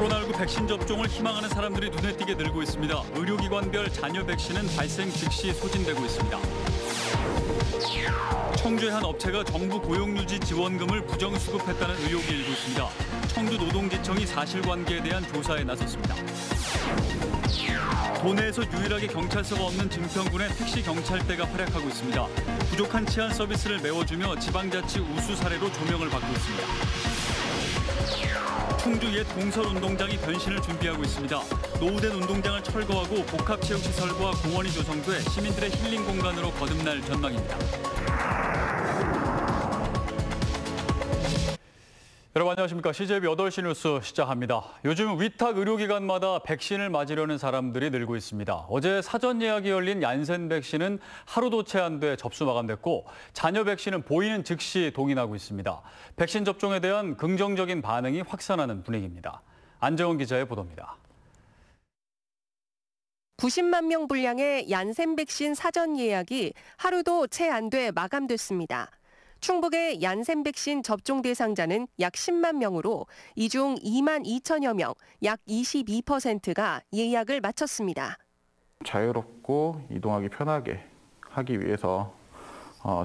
코로나19 백신 접종을 희망하는 사람들이 눈에 띄게 늘고 있습니다. 의료기관별 잔여 백신은 발생 즉시 소진되고 있습니다. 청주의 한 업체가 정부 고용유지 지원금을 부정수급했다는 의혹이 일고 있습니다. 청주노동지청이 사실관계에 대한 조사에 나섰습니다. 도내에서 유일하게 경찰서가 없는 증평군의 택시경찰대가 활약하고 있습니다. 부족한 치안 서비스를 메워주며 지방자치 우수 사례로 조명을 받고 있습니다. 충주 옛 공설운동장이 변신을 준비하고 있습니다. 노후된 운동장을 철거하고 복합체육시설과 공원이 조성돼 시민들의 힐링 공간으로 거듭날 전망입니다. 여러분 안녕하십니까. CJB 8시 뉴스 시작합니다. 요즘 위탁 의료기관마다 백신을 맞으려는 사람들이 늘고 있습니다. 어제 사전 예약이 열린 얀센 백신은 하루도 채 안 돼 접수 마감됐고 잔여 백신은 보이는 즉시 동인하고 있습니다. 백신 접종에 대한 긍정적인 반응이 확산하는 분위기입니다. 안정원 기자의 보도입니다. 90만 명 분량의 얀센 백신 사전 예약이 하루도 채 안 돼 마감됐습니다. 충북의 얀센 백신 접종 대상자는 약 10만 명으로 이 중 2만 2천여 명, 약 22%가 예약을 마쳤습니다. 자유롭고 이동하기 편하게 하기 위해서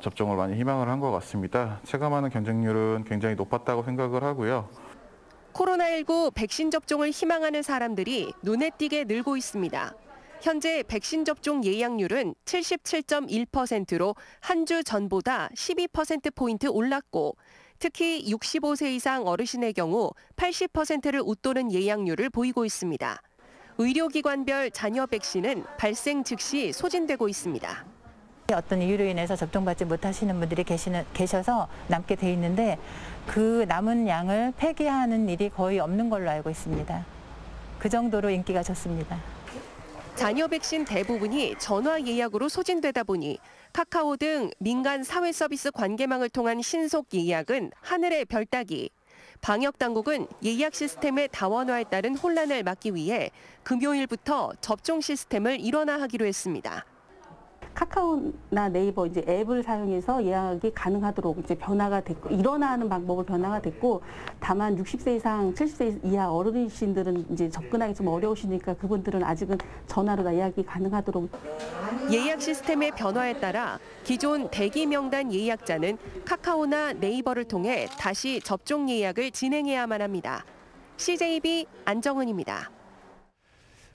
접종을 많이 희망을 한 것 같습니다. 체감하는 경쟁률은 굉장히 높았다고 생각을 하고요. 코로나19 백신 접종을 희망하는 사람들이 눈에 띄게 늘고 있습니다. 현재 백신 접종 예약률은 77.1%로 한 주 전보다 12%포인트 올랐고 특히 65세 이상 어르신의 경우 80%를 웃도는 예약률을 보이고 있습니다. 의료기관별 잔여 백신은 발생 즉시 소진되고 있습니다. 어떤 이유로 인해서 접종받지 못하시는 분들이 계셔서 남게 돼 있는데 그 남은 양을 폐기하는 일이 거의 없는 걸로 알고 있습니다. 그 정도로 인기가 좋습니다. 잔여 백신 대부분이 전화 예약으로 소진되다 보니 카카오 등 민간 사회 서비스 관계망을 통한 신속 예약은 하늘의 별 따기. 방역 당국은 예약 시스템의 다원화에 따른 혼란을 막기 위해 금요일부터 접종 시스템을 일원화하기로 했습니다. 카카오나 네이버 이제 앱을 사용해서 예약이 가능하도록 이제 변화가 됐고 일원화하는 방법을 변화가 됐고 다만 60세 이상 70세 이하 어르신들은 이제 접근하기 좀 어려우시니까 그분들은 아직은 전화로 예약이 가능하도록. 예약 시스템의 변화에 따라 기존 대기 명단 예약자는 카카오나 네이버를 통해 다시 접종 예약을 진행해야만 합니다. CJB 안정은입니다.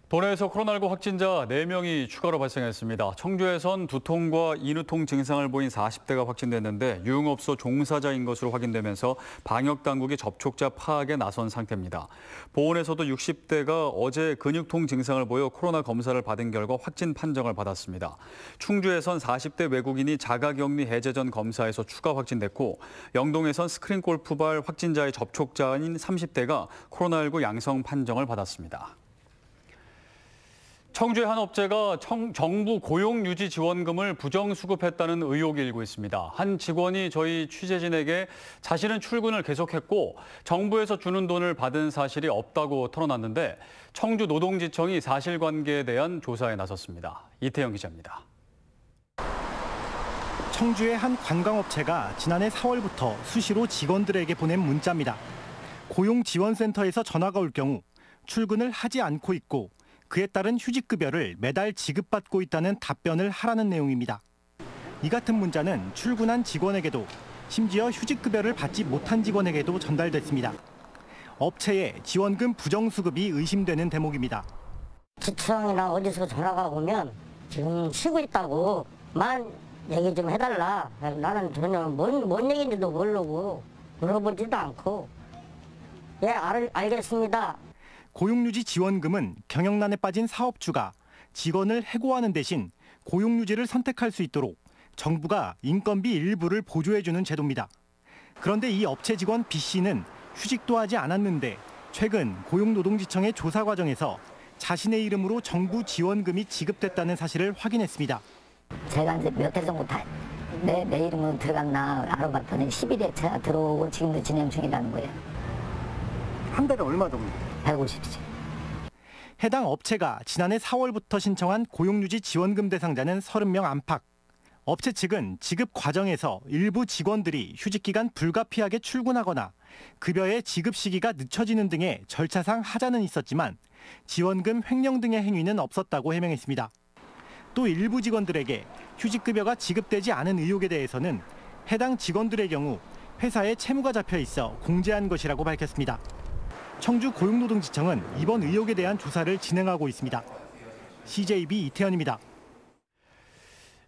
도내에서 코로나19 확진자 4명이 추가로 발생했습니다. 청주에선 두통과 인후통 증상을 보인 40대가 확진됐는데 유흥업소 종사자인 것으로 확인되면서 방역당국이 접촉자 파악에 나선 상태입니다. 보건에서도 60대가 어제 근육통 증상을 보여 코로나 검사를 받은 결과 확진 판정을 받았습니다. 충주에선 40대 외국인이 자가격리 해제 전 검사에서 추가 확진됐고 영동에선 스크린 골프발 확진자의 접촉자인 30대가 코로나19 양성 판정을 받았습니다. 청주의 한 업체가 정부 고용유지 지원금을 부정수급했다는 의혹이 일고 있습니다. 한 직원이 저희 취재진에게 자신은 출근을 계속했고 정부에서 주는 돈을 받은 사실이 없다고 털어놨는데 청주노동지청이 사실관계에 대한 조사에 나섰습니다. 이태영 기자입니다. 청주의 한 관광업체가 지난해 4월부터 수시로 직원들에게 보낸 문자입니다. 고용지원센터에서 전화가 올 경우 출근을 하지 않고 있고 그에 따른 휴직급여를 매달 지급받고 있다는 답변을 하라는 내용입니다. 이 같은 문자는 출근한 직원에게도 심지어 휴직급여를 받지 못한 직원에게도 전달됐습니다. 업체의 지원금 부정수급이 의심되는 대목입니다. 지청이나 어디서 전화가 오면 지금 쉬고 있다고만 얘기 좀 해달라. 나는 전혀 뭔 얘기인지도 모르고 물어보지도 않고 예 알겠습니다. 고용유지 지원금은 경영난에 빠진 사업주가 직원을 해고하는 대신 고용유지를 선택할 수 있도록 정부가 인건비 일부를 보조해주는 제도입니다. 그런데 이 업체 직원 B씨는 휴직도 하지 않았는데 최근 고용노동지청의 조사 과정에서 자신의 이름으로 정부 지원금이 지급됐다는 사실을 확인했습니다. 제가 이제 몇 회 정도 내 이름으로 들어갔나 알아봤더니 11회차 들어오고 지금도 진행 중이라는 거예요. 한 달에 얼마 정도? 150씩. 해당 업체가 지난해 4월부터 신청한 고용유지 지원금 대상자는 30명 안팎. 업체 측은 지급 과정에서 일부 직원들이 휴직기간 불가피하게 출근하거나 급여의 지급 시기가 늦춰지는 등의 절차상 하자는 있었지만 지원금 횡령 등의 행위는 없었다고 해명했습니다. 또 일부 직원들에게 휴직급여가 지급되지 않은 의혹에 대해서는 해당 직원들의 경우 회사에 채무가 잡혀 있어 공제한 것이라고 밝혔습니다. 청주 고용노동지청은 이번 의혹에 대한 조사를 진행하고 있습니다. CJB 이태현입니다.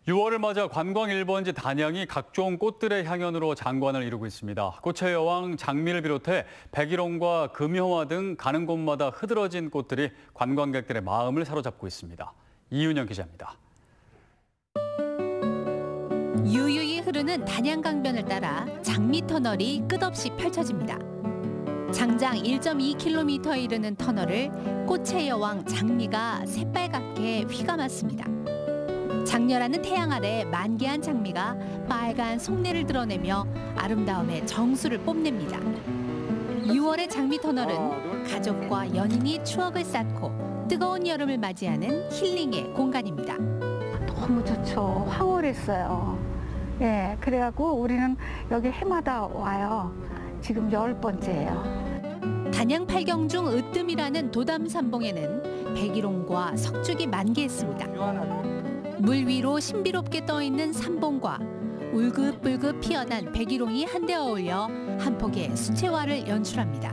6월을 맞아 관광 1번지 단양이 각종 꽃들의 향연으로 장관을 이루고 있습니다. 꽃의 여왕 장미를 비롯해 백일홍과 금효화 등 가는 곳마다 흐드러진 꽃들이 관광객들의 마음을 사로잡고 있습니다. 이윤영 기자입니다. 유유히 흐르는 단양강변을 따라 장미터널이 끝없이 펼쳐집니다. 장장 1.2km에 이르는 터널을 꽃의 여왕 장미가 새빨갛게 휘감았습니다. 장렬하는 태양 아래 만개한 장미가 빨간 속내를 드러내며 아름다움의 정수를 뽐냅니다. 6월의 장미터널은 가족과 연인이 추억을 쌓고 뜨거운 여름을 맞이하는 힐링의 공간입니다. 너무 좋죠. 황홀했어요. 예, 그래갖고 우리는 여기 해마다 와요. 지금 10번째예요. 단양 팔경 중 으뜸이라는 도담산봉에는 백일홍과 석죽이 만개했습니다. 물 위로 신비롭게 떠있는 산봉과 울긋불긋 피어난 백일홍이 한데 어울려 한 폭의 수채화를 연출합니다.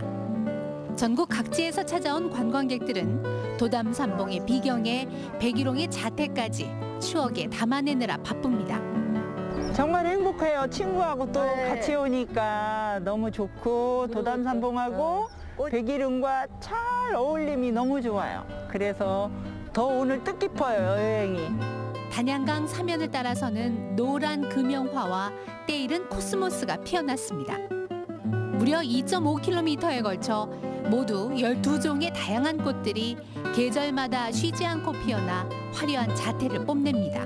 전국 각지에서 찾아온 관광객들은 도담산봉의 비경에 백일홍의 자태까지 추억에 담아내느라 바쁩니다. 정말 행복해요. 친구하고 또 같이 오니까 너무 좋고 도담산봉하고 백일홍과 잘 어울림이 너무 좋아요. 그래서 더 오늘 뜻깊어요, 여행이. 단양강 사면을 따라서는 노란 금영화와 때이른 코스모스가 피어났습니다. 무려 2.5km에 걸쳐 모두 12종의 다양한 꽃들이 계절마다 쉬지 않고 피어나 화려한 자태를 뽐냅니다.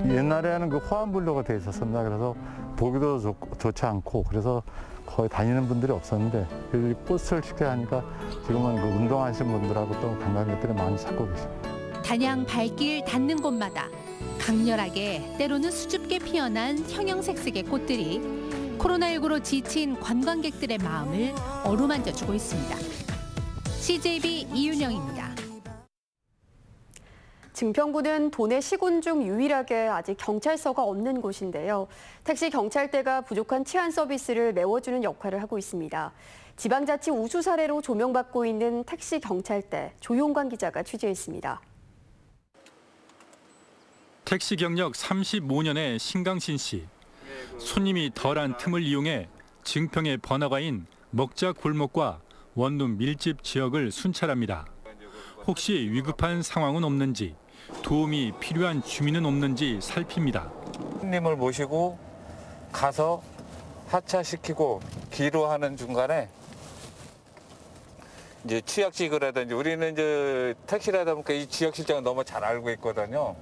옛날에는 그 호환불로가 돼 있었었나 그래서 보기도 좋지 않고 그래서 거의 다니는 분들이 없었는데 이 꽃을 쉽게 하니까 지금은 그 운동하시는 분들하고 또 관광객들이 많이 찾고 계십니다. 단양 발길 닿는 곳마다 강렬하게 때로는 수줍게 피어난 형형색색의 꽃들이 코로나19로 지친 관광객들의 마음을 어루만져주고 있습니다. CJB 이윤영입니다. 증평구는 도내 시군 중 유일하게 아직 경찰서가 없는 곳인데요. 택시 경찰대가 부족한 치안 서비스를 메워주는 역할을 하고 있습니다. 지방자치 우수 사례로 조명받고 있는 택시 경찰대 조용관 기자가 취재했습니다. 택시 경력 35년의 신강신 씨. 손님이 덜한 틈을 이용해 증평의 번화가인 먹자 골목과 원룸 밀집 지역을 순찰합니다. 혹시 위급한 상황은 없는지, 도움이 필요한 주민은 없는지 살핍니다. 손님을 모시고 가서 하차시키고 기로하는 중간에 이제 취약지구라든지 우리는 이제 택시라다 보니까 이 지역 실정을 너무 잘 알고 있거든요.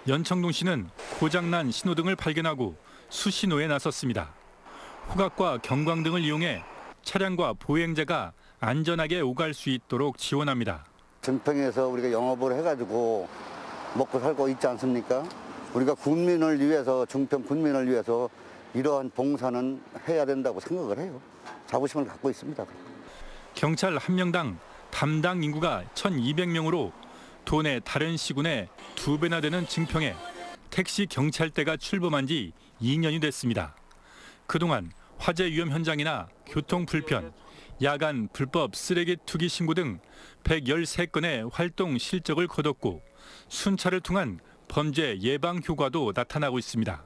연청동 씨는 고장난 신호등을 발견하고 수신호에 나섰습니다. 후각과 경광등을 이용해 차량과 보행자가 안전하게 오갈 수 있도록 지원합니다. 증평에서 우리가 영업을 해가지고 먹고 살고 있지 않습니까? 우리가 국민을 위해서, 증평 국민을 위해서 이러한 봉사는 해야 된다고 생각을 해요. 자부심을 갖고 있습니다. 경찰 한 명당 담당 인구가 1,200명으로 도내 다른 시군의 2배나 되는 증평에 택시 경찰대가 출범한 지 2년이 됐습니다. 그동안 화재 위험 현장이나 교통 불편, 야간 불법 쓰레기 투기 신고 등 113건의 활동 실적을 거뒀고 순찰을 통한 범죄 예방 효과도 나타나고 있습니다.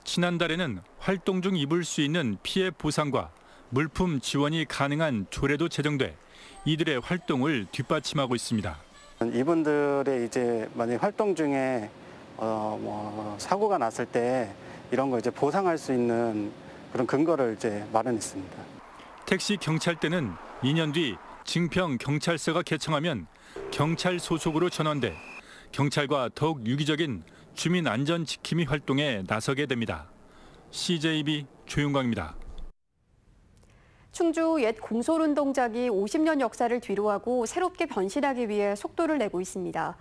지난달에는 활동 중 입을 수 있는 피해 보상과 물품 지원이 가능한 조례도 제정돼 이들의 활동을 뒷받침하고 있습니다. 이분들의 이제 만약 활동 중에 사고가 났을 때 이런 거 이제 보상할 수 있는 그런 근거를 이제 마련했습니다. 택시 경찰대는 2년 뒤 증평 경찰서가 개청하면 경찰 소속으로 전환돼 경찰과 더욱 유기적인 주민 안전 지킴이 활동에 나서게 됩니다. CJB 조용광입니다. 충주 옛 공솔 운동장이 50년 역사를 뒤로하고 새롭게 변신하기 위해 속도를 내고 있습니다.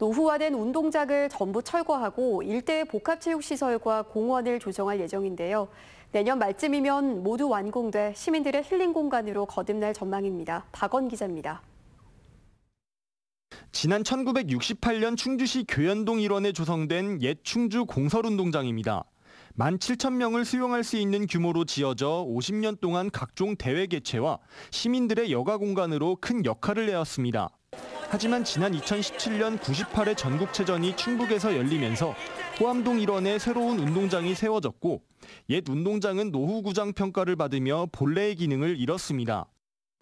노후화된 운동장을 전부 철거하고 일대의 복합체육시설과 공원을 조성할 예정인데요. 내년 말쯤이면 모두 완공돼 시민들의 힐링 공간으로 거듭날 전망입니다. 박원 기자입니다. 지난 1968년 충주시 교연동 일원에 조성된 옛 충주 공설운동장입니다. 17,000명을 수용할 수 있는 규모로 지어져 50년 동안 각종 대회 개최와 시민들의 여가 공간으로 큰 역할을 해왔습니다. 하지만 지난 2017년 98회 전국체전이 충북에서 열리면서 호암동 일원에 새로운 운동장이 세워졌고 옛 운동장은 노후구장 평가를 받으며 본래의 기능을 잃었습니다.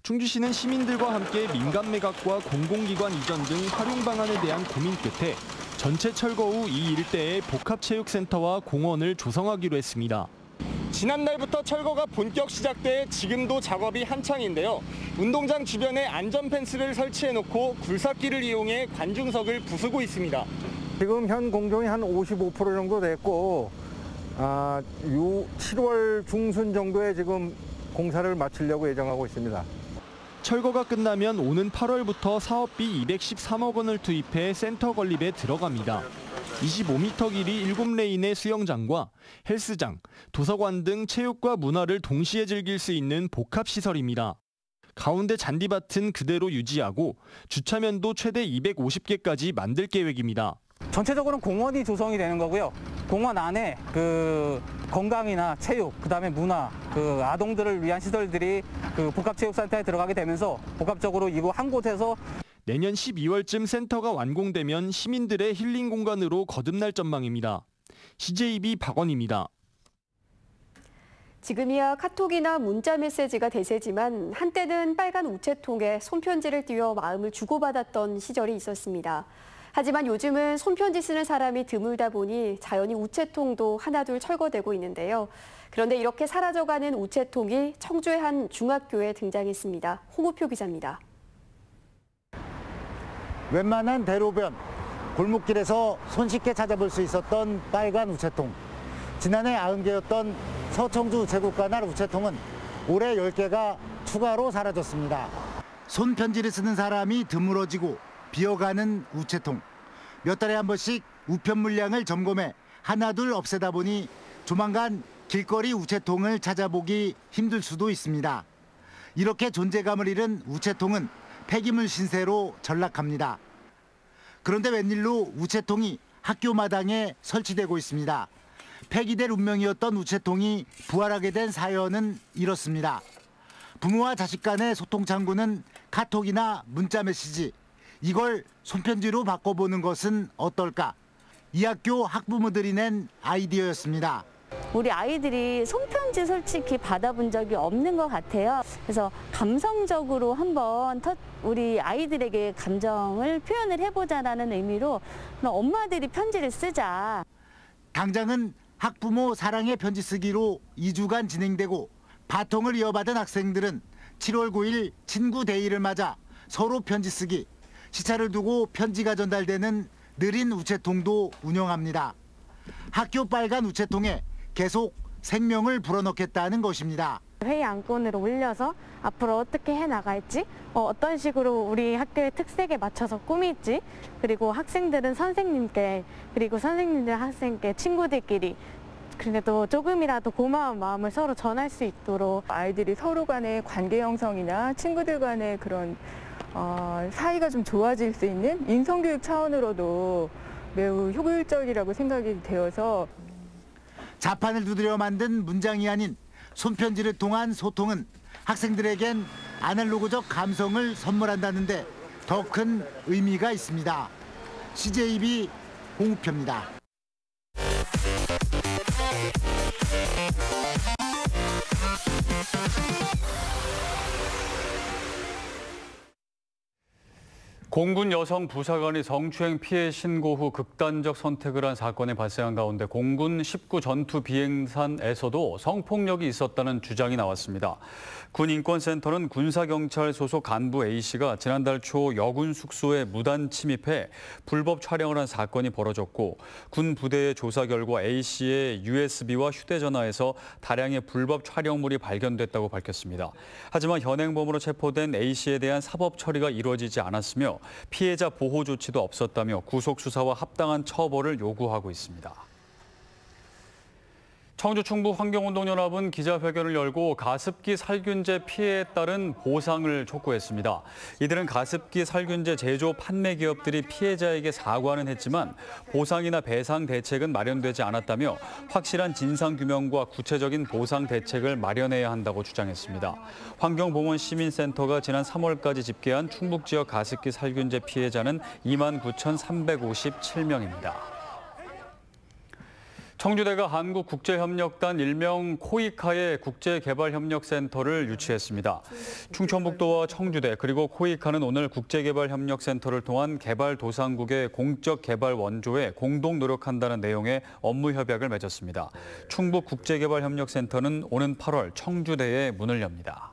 충주시는 시민들과 함께 민간 매각과 공공기관 이전 등 활용 방안에 대한 고민 끝에 전체 철거 후 이 일대에 복합체육센터와 공원을 조성하기로 했습니다. 지난달부터 철거가 본격 시작돼 지금도 작업이 한창인데요. 운동장 주변에 안전 펜스를 설치해놓고 굴삭기를 이용해 관중석을 부수고 있습니다. 지금 현 공정이 한 55% 정도 됐고 7월 중순 정도에 지금 공사를 마치려고 예정하고 있습니다. 철거가 끝나면 오는 8월부터 사업비 213억 원을 투입해 센터 건립에 들어갑니다. 25m 길이 7레인의 수영장과 헬스장, 도서관 등 체육과 문화를 동시에 즐길 수 있는 복합시설입니다. 가운데 잔디밭은 그대로 유지하고 주차면도 최대 250개까지 만들 계획입니다. 전체적으로는 공원이 조성이 되는 거고요. 공원 안에 건강이나 체육, 그다음에 문화, 아동들을 위한 시설들이 복합체육센터에 들어가게 되면서 복합적으로 이곳 한 곳에서 내년 12월쯤 센터가 완공되면 시민들의 힐링 공간으로 거듭날 전망입니다. CJB 박원입니다. 지금이야 카톡이나 문자 메시지가 대세지만 한때는 빨간 우체통에 손편지를 띄워 마음을 주고받았던 시절이 있었습니다. 하지만 요즘은 손편지 쓰는 사람이 드물다 보니 자연히 우체통도 하나둘 철거되고 있는데요. 그런데 이렇게 사라져가는 우체통이 청주의 한 중학교에 등장했습니다. 홍우표 기자입니다. 웬만한 대로변, 골목길에서 손쉽게 찾아볼 수 있었던 빨간 우체통. 지난해 90개였던 서청주 우체국가 우체통은 올해 10개가 추가로 사라졌습니다. 손편지를 쓰는 사람이 드물어지고 비어가는 우체통. 몇 달에 한 번씩 우편 물량을 점검해 하나둘 없애다 보니 조만간 길거리 우체통을 찾아보기 힘들 수도 있습니다. 이렇게 존재감을 잃은 우체통은 폐기물 신세로 전락합니다. 그런데 웬일로 우체통이 학교 마당에 설치되고 있습니다. 폐기될 운명이었던 우체통이 부활하게 된 사연은 이렇습니다. 부모와 자식 간의 소통 창구는 카톡이나 문자 메시지, 이걸 손편지로 바꿔보는 것은 어떨까? 이 학교 학부모들이 낸 아이디어였습니다. 우리 아이들이 손편지 솔직히 받아본 적이 없는 것 같아요. 그래서 감성적으로 한번 우리 아이들에게 감정을 표현을 해보자라는 의미로 엄마들이 편지를 쓰자. 당장은 학부모 사랑의 편지 쓰기로 2주간 진행되고 바통을 이어받은 학생들은 7월 9일 친구 데이를 맞아 서로 편지 쓰기, 시차를 두고 편지가 전달되는 느린 우체통도 운영합니다. 학교 빨간 우체통에 계속 생명을 불어넣겠다는 것입니다. 회의 안건으로 올려서 앞으로 어떻게 해나갈지, 어떤 식으로 우리 학교의 특색에 맞춰서 꾸밀지, 그리고 학생들은 선생님께, 그리고 선생님들 학생께, 친구들끼리 그래도 조금이라도 고마운 마음을 서로 전할 수 있도록 아이들이 서로 간의 관계 형성이나 친구들 간의 그런 사이가 좀 좋아질 수 있는 인성교육 차원으로도 매우 효율적이라고 생각이 되어서 자판을 두드려 만든 문장이 아닌 손편지를 통한 소통은 학생들에겐 아날로그적 감성을 선물한다는데 더 큰 의미가 있습니다. CJB 홍우표입니다. 공군 여성 부사관이 성추행 피해 신고 후 극단적 선택을 한 사건이 발생한 가운데 공군 19 전투 비행산에서도 성폭력이 있었다는 주장이 나왔습니다. 군인권센터는 군사경찰 소속 간부 A씨가 지난달 초 여군 숙소에 무단 침입해 불법 촬영을 한 사건이 벌어졌고 군 부대의 조사 결과 A씨의 USB와 휴대전화에서 다량의 불법 촬영물이 발견됐다고 밝혔습니다. 하지만 현행범으로 체포된 A씨에 대한 사법 처리가 이루어지지 않았으며 피해자 보호 조치도 없었다며 구속 수사와 합당한 처벌을 요구하고 있습니다. 청주 충북 환경운동연합은 기자회견을 열고 가습기 살균제 피해에 따른 보상을 촉구했습니다. 이들은 가습기 살균제 제조 판매 기업들이 피해자에게 사과는 했지만 보상이나 배상 대책은 마련되지 않았다며 확실한 진상규명과 구체적인 보상 대책을 마련해야 한다고 주장했습니다. 환경봉헌시민센터가 지난 3월까지 집계한 충북 지역 가습기 살균제 피해자는 29,357명입니다. 청주대가 한국국제협력단 일명 코이카의 국제개발협력센터를 유치했습니다. 충청북도와 청주대 그리고 코이카는 오늘 국제개발협력센터를 통한 개발도상국의 공적 개발 원조에 공동 노력한다는 내용의 업무 협약을 맺었습니다. 충북국제개발협력센터는 오는 8월 청주대에 문을 엽니다.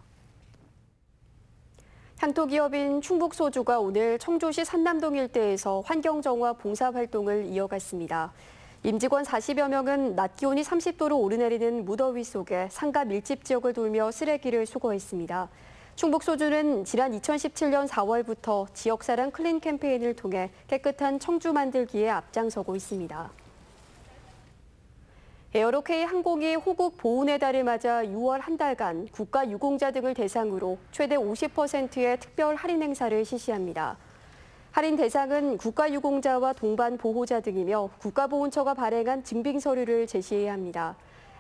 향토기업인 충북소주가 오늘 청주시 산남동 일대에서 환경정화 봉사활동을 이어갔습니다. 임직원 40여 명은 낮 기온이 30도로 오르내리는 무더위 속에 상가 밀집 지역을 돌며 쓰레기를 수거했습니다. 충북소주는 지난 2017년 4월부터 지역사랑 클린 캠페인을 통해 깨끗한 청주 만들기에 앞장서고 있습니다. 에어로케이 항공이 호국 보훈의 달을 맞아 6월 한 달간 국가유공자 등을 대상으로 최대 50%의 특별 할인 행사를 실시합니다. 할인 대상은 국가유공자와 동반 보호자 등이며 국가보훈처가 발행한 증빙 서류를 제시해야 합니다.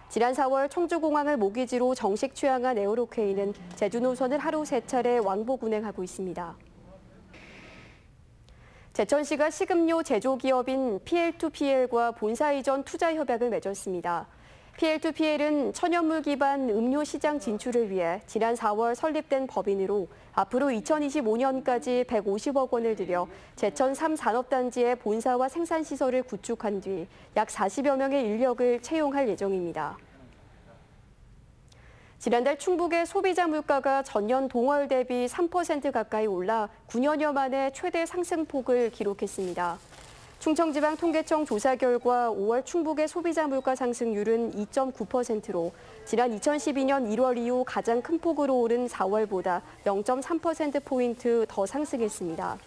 지난 4월 청주공항을 모기지로 정식 취항한 에어로케이는 제주 노선을 하루 3차례 왕복 운행하고 있습니다. 제천시가 식음료 제조기업인 PL2PL과 본사 이전 투자 협약을 맺었습니다. PL2PL은 천연물 기반 음료 시장 진출을 위해 지난 4월 설립된 법인으로 앞으로 2025년까지 150억 원을 들여 제천 3산업단지의 본사와 생산시설을 구축한 뒤 약 40여 명의 인력을 채용할 예정입니다. 지난달 충북의 소비자 물가가 전년 동월 대비 3% 가까이 올라 9년여 만에 최대 상승폭을 기록했습니다. 충청지방통계청 조사 결과 5월 충북의 소비자 물가 상승률은 2.9%로 지난 2012년 1월 이후 가장 큰 폭으로 오른 4월보다 0.3%포인트 더 상승했습니다.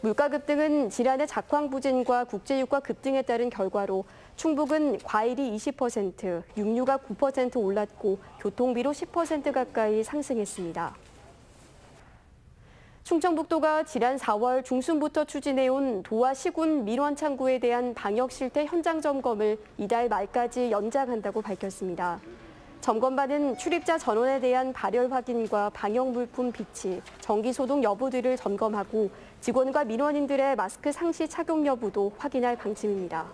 물가 급등은 지난해 작황 부진과 국제유가 급등에 따른 결과로 충북은 과일이 20%, 육류가 9% 올랐고 교통비로 10% 가까이 상승했습니다. 충청북도가 지난 4월 중순부터 추진해온 도와 시군 민원 창구에 대한 방역 실태 현장 점검을 이달 말까지 연장한다고 밝혔습니다. 점검반은 출입자 전원에 대한 발열 확인과 방역 물품 비치, 정기 소독 여부들을 점검하고 직원과 민원인들의 마스크 상시 착용 여부도 확인할 방침입니다.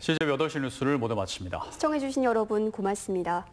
CJ 8시 뉴스를 모두 마칩니다. 시청해주신 여러분 고맙습니다.